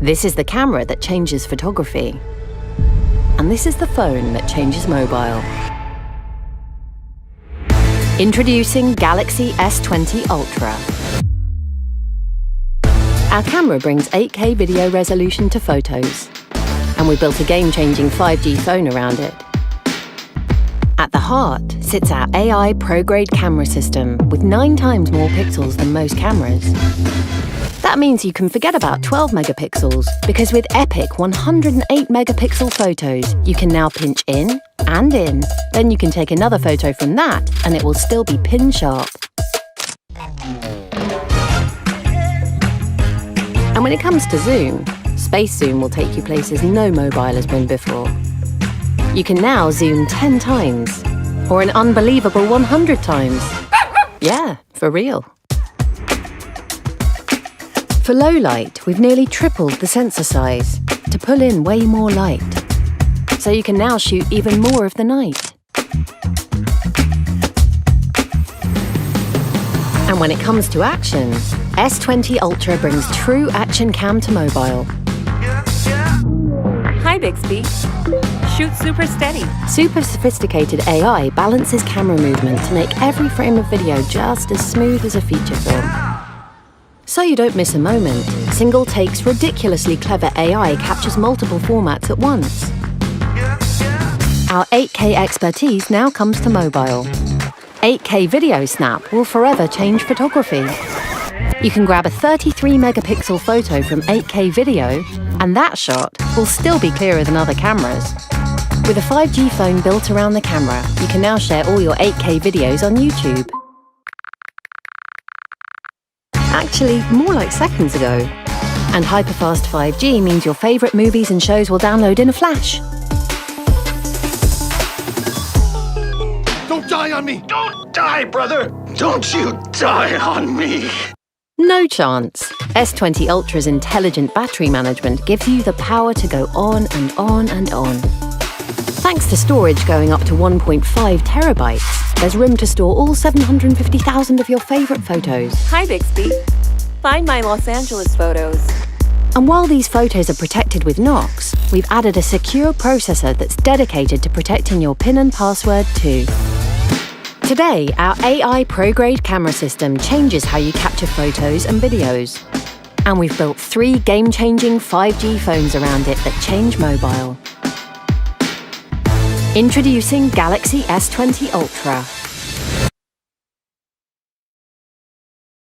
This is the camera that changes photography. And this is the phone that changes mobile. Introducing Galaxy S20 Ultra. Our camera brings 8K video resolution to photos, and we built a game-changing 5G phone around it. At the heart sits our AI pro-grade camera system with 9 times more pixels than most cameras. That means you can forget about 12 megapixels, because with epic 108 megapixel photos, you can now pinch in and in. Then you can take another photo from that and it will still be pin sharp. And when it comes to zoom, Space Zoom will take you places no mobile has been before. You can now zoom 10 times, or an unbelievable 100 times. Yeah, for real. For low light, we've nearly tripled the sensor size to pull in way more light. So you can now shoot even more of the night. And when it comes to action, S20 Ultra brings true action cam to mobile. Hi, Bixby. Shoot super steady. Super sophisticated AI balances camera movement to make every frame of video just as smooth as a feature film. So you don't miss a moment, Single Take's ridiculously clever AI captures multiple formats at once. Our 8K expertise now comes to mobile. 8K Video Snap will forever change photography. You can grab a 33 megapixel photo from 8K video, and that shot will still be clearer than other cameras. With a 5G phone built around the camera, you can now share all your 8K videos on YouTube. Actually, more like seconds ago. And hyperfast 5G means your favourite movies and shows will download in a flash. Don't die on me! Don't die, brother! Don't you die on me! No chance. S20 Ultra's intelligent battery management gives you the power to go on and on and on. Thanks to storage going up to 1.5 terabytes, there's room to store all 750,000 of your favourite photos. Hi, Bixby. Find my Los Angeles photos. And while these photos are protected with Knox, we've added a secure processor that's dedicated to protecting your PIN and password too. Today, our AI pro-grade camera system changes how you capture photos and videos. And we've built 3 game-changing 5G phones around it that change mobile. Introducing Galaxy S20 Ultra.